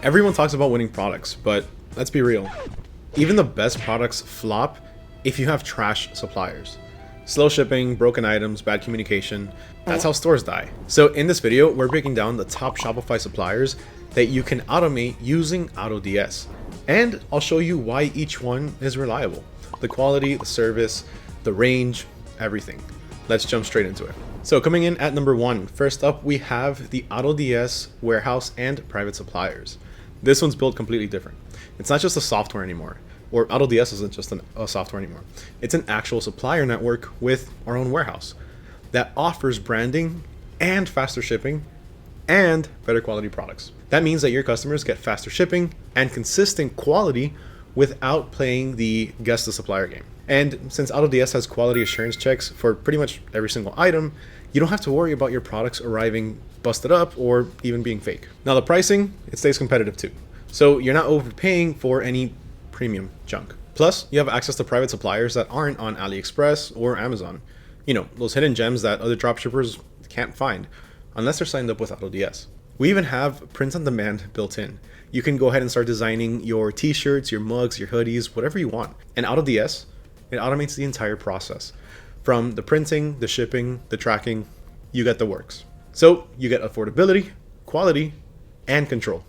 Everyone talks about winning products, but let's be real. Even the best products flop if you have trash suppliers. Slow shipping, broken items, bad communication, that's how stores die. So in this video, we're breaking down the top Shopify suppliers that you can automate using AutoDS. And I'll show you why each one is reliable. The quality, the service, the range, everything. Let's jump straight into it. So coming in at number 1, first up we have the AutoDS warehouse and private suppliers. This one's built completely different. It's not just a software anymore, or AutoDS isn't just a software anymore. It's an actual supplier network with our own warehouse that offers branding and faster shipping and better quality products. That means that your customers get faster shipping and consistent quality without playing the guess the supplier game. And since AutoDS has quality assurance checks for pretty much every single item, you don't have to worry about your products arriving busted up or even being fake. Now the pricing, it stays competitive too. So you're not overpaying for any premium junk. Plus, you have access to private suppliers that aren't on AliExpress or Amazon. You know, those hidden gems that other dropshippers can't find unless they're signed up with AutoDS. We even have print on demand built in. You can go ahead and start designing your t-shirts, your mugs, your hoodies, whatever you want. And AutoDS, it automates the entire process. From the printing, the shipping, the tracking, you get the works. So you get affordability, quality, and control.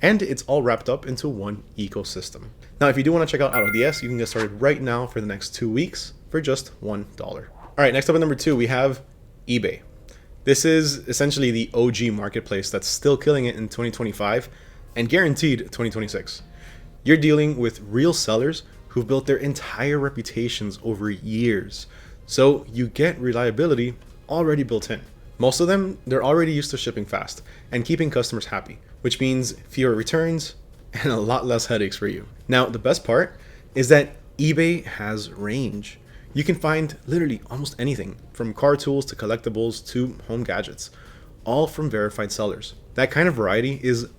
And it's all wrapped up into one ecosystem. Now, if you do want to check out AutoDS, you can get started right now for the next 2 weeks for just $1. All right, next up at number 2, we have eBay. This is essentially the OG marketplace that's still killing it in 2025 and guaranteed 2026. You're dealing with real sellers who've built their entire reputations over years. So you get reliability already built in. Most of them, they're already used to shipping fast and keeping customers happy, which means fewer returns and a lot less headaches for you. Now, the best part is that eBay has range. You can find literally almost anything from car tools to collectibles to home gadgets, all from verified sellers. That kind of variety is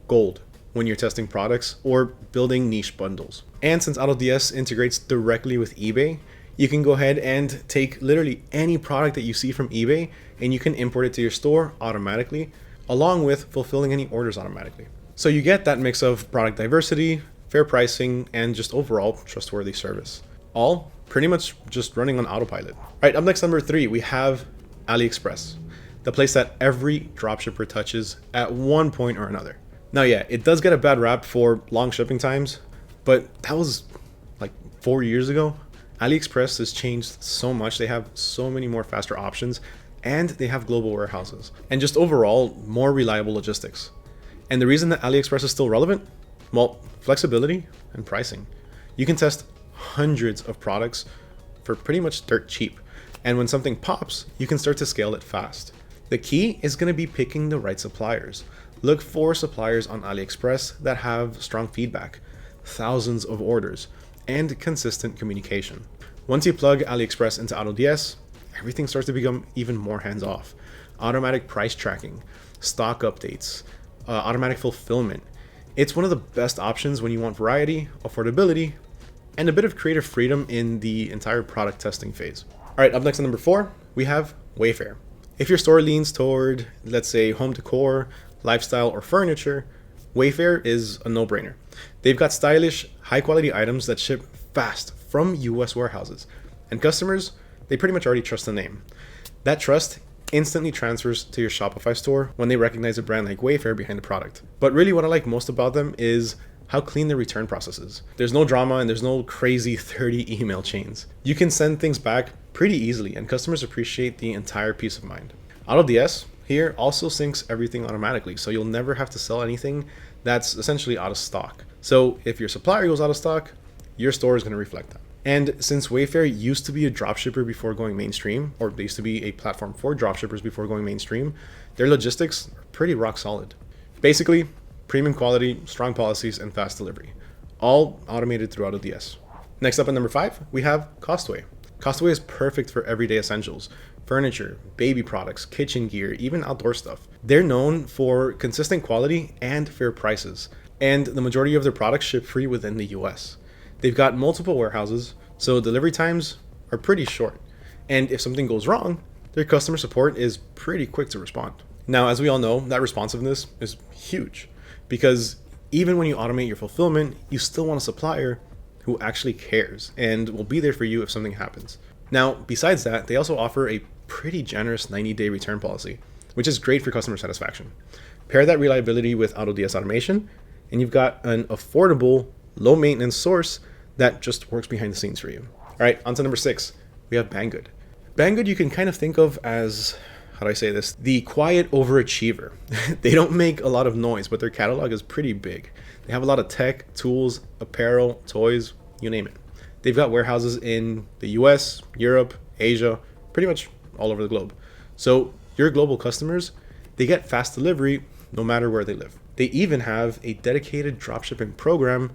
gold when you're testing products or building niche bundles. And since AutoDS integrates directly with eBay, you can go ahead and take literally any product that you see from eBay and you can import it to your store automatically, along with fulfilling any orders automatically. So you get that mix of product diversity, fair pricing, and just overall trustworthy service. All pretty much just running on autopilot. All right, up next, number 3, we have AliExpress, the place that every dropshipper touches at one point or another. Now, yeah, it does get a bad rap for long shipping times, but that was like 4 years ago. AliExpress has changed so much. They have so many more faster options and they have global warehouses and just overall more reliable logistics. And the reason that AliExpress is still relevant? Well, flexibility and pricing. You can test hundreds of products for pretty much dirt cheap. And when something pops, you can start to scale it fast. The key is going to be picking the right suppliers. Look for suppliers on AliExpress that have strong feedback, thousands of orders, and consistent communication. Once you plug AliExpress into AutoDS, everything starts to become even more hands-off. Automatic price tracking, stock updates, automatic fulfillment. It's one of the best options when you want variety, affordability, and a bit of creative freedom in the entire product testing phase. All right, up next at number 4, we have Wayfair. If your store leans toward, let's say, home decor, lifestyle, or furniture, Wayfair is a no-brainer. They've got stylish, high-quality items that ship fast from US warehouses. And customers, they pretty much already trust the name. That trust instantly transfers to your Shopify store when they recognize a brand like Wayfair behind the product. But really what I like most about them is how clean the return process is. There's no drama and there's no crazy 30 email chains. You can send things back pretty easily and customers appreciate the entire peace of mind. AutoDS here also syncs everything automatically, so you'll never have to sell anything that's essentially out of stock. So if your supplier goes out of stock, your store is going to reflect that. And since Wayfair used to be a dropshipper before going mainstream, or they used to be a platform for dropshippers before going mainstream, their logistics are pretty rock solid. Basically, premium quality, strong policies, and fast delivery, all automated through AutoDS. Next up at number 5, we have Costway. Costway is perfect for everyday essentials, furniture, baby products, kitchen gear, even outdoor stuff. They're known for consistent quality and fair prices, and the majority of their products ship free within the US. They've got multiple warehouses, so delivery times are pretty short. And if something goes wrong, their customer support is pretty quick to respond. Now, as we all know, that responsiveness is huge because Even when you automate your fulfillment, you still want a supplier who actually cares and will be there for you if something happens. Now, besides that, they also offer a pretty generous 90-day return policy, which is great for customer satisfaction. Pair that reliability with AutoDS automation, and you've got an affordable, low-maintenance source that just works behind the scenes for you. All right, on to number 6. We have Banggood. Banggood you can kind of think of as, how do I say this, the quiet overachiever. They don't make a lot of noise, but their catalog is pretty big. They have a lot of tech, tools, apparel, toys, you name it. They've got warehouses in the US, Europe, Asia, pretty much all over the globe. So your global customers, they get fast delivery no matter where they live. They even have a dedicated dropshipping program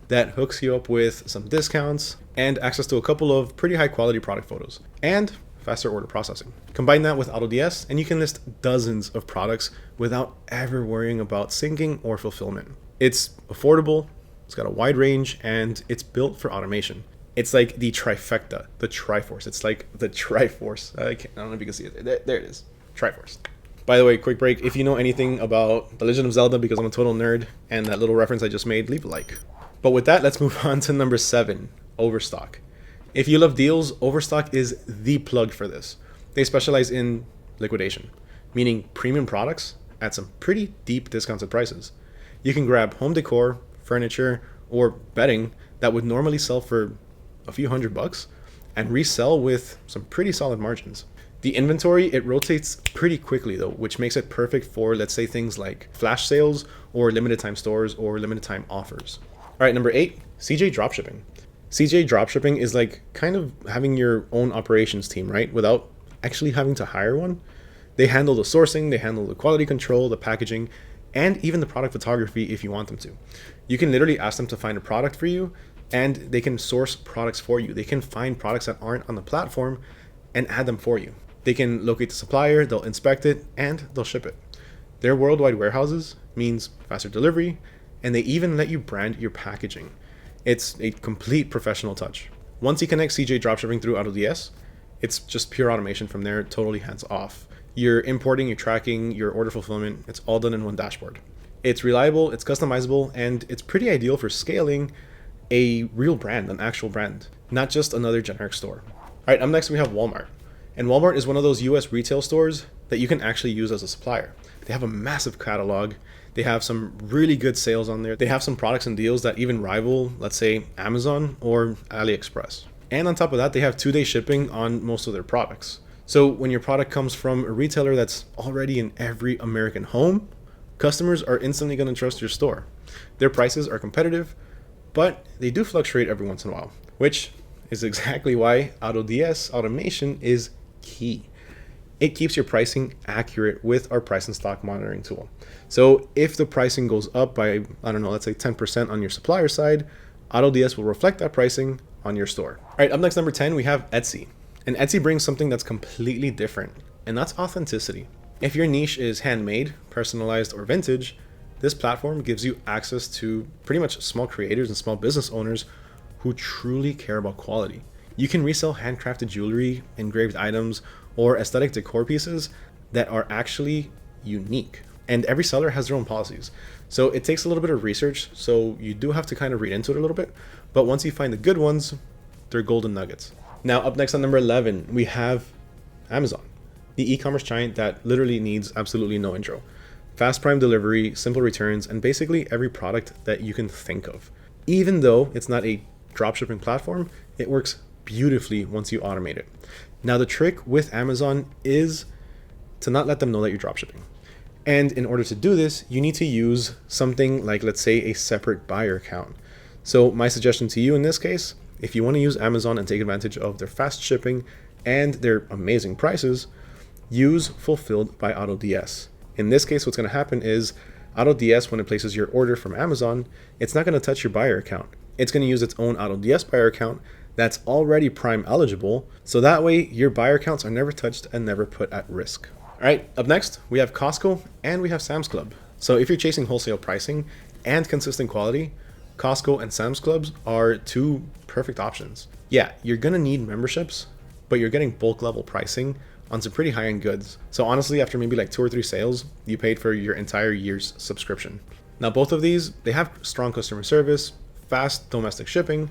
that hooks you up with some discounts and access to a couple of pretty high quality product photos and faster order processing. Combine that with AutoDS and you can list dozens of products without ever worrying about syncing or fulfillment. It's affordable, it's got a wide range, and it's built for automation. It's like the trifecta, the Triforce. It's like the Triforce. I don't know if you can see it. There it is. Triforce. By the way, quick break. If you know anything about The Legend of Zelda, because I'm a total nerd, and that little reference I just made, leave a like. But with that, let's move on to number 7, Overstock. If you love deals, Overstock is the plug for this. They specialize in liquidation, meaning premium products at some pretty deep discounted prices. You can grab home decor, furniture, or bedding that would normally sell for a few $100 and resell with some pretty solid margins. The inventory, it rotates pretty quickly though, which makes it perfect for, let's say, things like flash sales or limited time stores or limited time offers. All right, number 8, CJ Dropshipping. CJ Dropshipping is like kind of having your own operations team, right? Without actually having to hire one. They handle the sourcing, they handle the quality control, the packaging, and even the product photography if you want them to. You can literally ask them to find a product for you, and they can source products for you. They can find products that aren't on the platform and add them for you. They can locate the supplier, they'll inspect it, and they'll ship it. Their worldwide warehouses means faster delivery, and they even let you brand your packaging. It's a complete professional touch. Once you connect CJ Dropshipping through AutoDS, it's just pure automation from there, totally hands off. You're importing, you're tracking, your order fulfillment, it's all done in one dashboard. It's reliable, it's customizable, and it's pretty ideal for scaling a real brand, an actual brand, not just another generic store. All right, up next we have Walmart. And Walmart is one of those US retail stores that you can actually use as a supplier. They have a massive catalog. They have some really good sales on there. They have some products and deals that even rival, let's say, Amazon or AliExpress. And on top of that, they have 2-day shipping on most of their products. So when your product comes from a retailer that's already in every American home, customers are instantly going to trust your store. Their prices are competitive, but they do fluctuate every once in a while, which is exactly why AutoDS automation is key. It keeps your pricing accurate with our price and stock monitoring tool. So if the pricing goes up by, I don't know, let's say 10% on your supplier side, AutoDS will reflect that pricing on your store. All right, up next, number 10, we have Etsy. And Etsy brings something that's completely different, and that's authenticity. If your niche is handmade, personalized, or vintage, this platform gives you access to pretty much small creators and small business owners who truly care about quality. You can resell handcrafted jewelry, engraved items, or aesthetic decor pieces that are actually unique. And every seller has their own policies. So it takes a little bit of research, so you do have to kind of read into it a little bit. But once you find the good ones, they're golden nuggets. Now, up next on number 11, we have Amazon, the e-commerce giant that literally needs absolutely no intro. Fast prime delivery, simple returns, and basically every product that you can think of. Even though it's not a dropshipping platform, it works beautifully once you automate it. Now, the trick with Amazon is to not let them know that you're dropshipping. And in order to do this, you need to use something like, let's say, a separate buyer account. So my suggestion to you in this case, if you want to use Amazon and take advantage of their fast shipping and their amazing prices, use Fulfilled by AutoDS. In this case, what's going to happen is AutoDS, when it places your order from Amazon, it's not going to touch your buyer account. It's going to use its own AutoDS buyer account that's already Prime eligible. So that way your buyer accounts are never touched and never put at risk. All right, up next, we have Costco and we have Sam's Club. So if you're chasing wholesale pricing and consistent quality, Costco and Sam's Clubs are two perfect options. Yeah, you're gonna need memberships, but you're getting bulk level pricing on some pretty high-end goods. So honestly, after maybe like 2 or 3 sales, you paid for your entire year's subscription. Now, both of these, they have strong customer service, fast domestic shipping,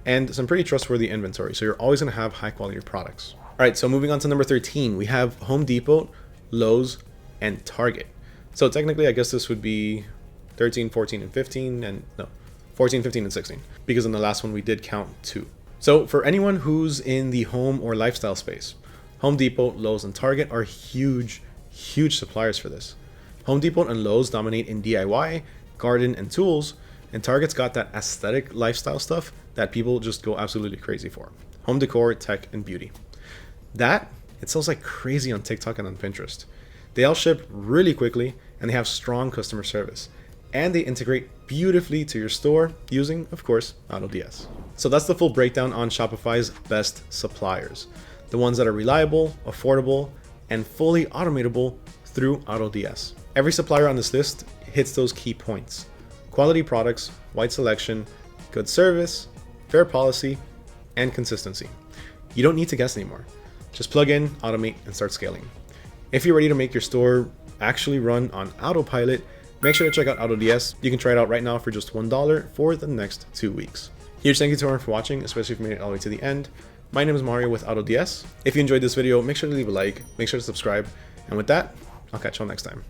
and some pretty trustworthy inventory. So you're always going to have high quality products. All right, so moving on to number 13, we have Home Depot, Lowe's, and Target. So technically, I guess this would be 13, 14, and 15, and no, 14, 15, and 16, because in the last one we did count 2. So for anyone who's in the home or lifestyle space, Home Depot, Lowe's, and Target are huge suppliers for this. Home Depot and Lowe's dominate in DIY, garden, and tools, and Target's got that aesthetic lifestyle stuff that people just go absolutely crazy for. Home decor, tech, and beauty. It sells like crazy on TikTok and on Pinterest. They all ship really quickly, and they have strong customer service. And they integrate beautifully to your store using, of course, AutoDS. So that's the full breakdown on Shopify's best suppliers. The ones that are reliable, affordable, and fully automatable through AutoDS. Every supplier on this list hits those key points: quality products, wide selection, good service, fair policy, and consistency. You don't need to guess anymore. Just plug in, automate, and start scaling. If you're ready to make your store actually run on autopilot, make sure to check out AutoDS. You can try it out right now for just $1 for the next 2 weeks. Huge thank you to everyone for watching, especially if you made it all the way to the end. My name is Mario with AutoDS. If you enjoyed this video, make sure to leave a like, make sure to subscribe, and with that, I'll catch you all next time.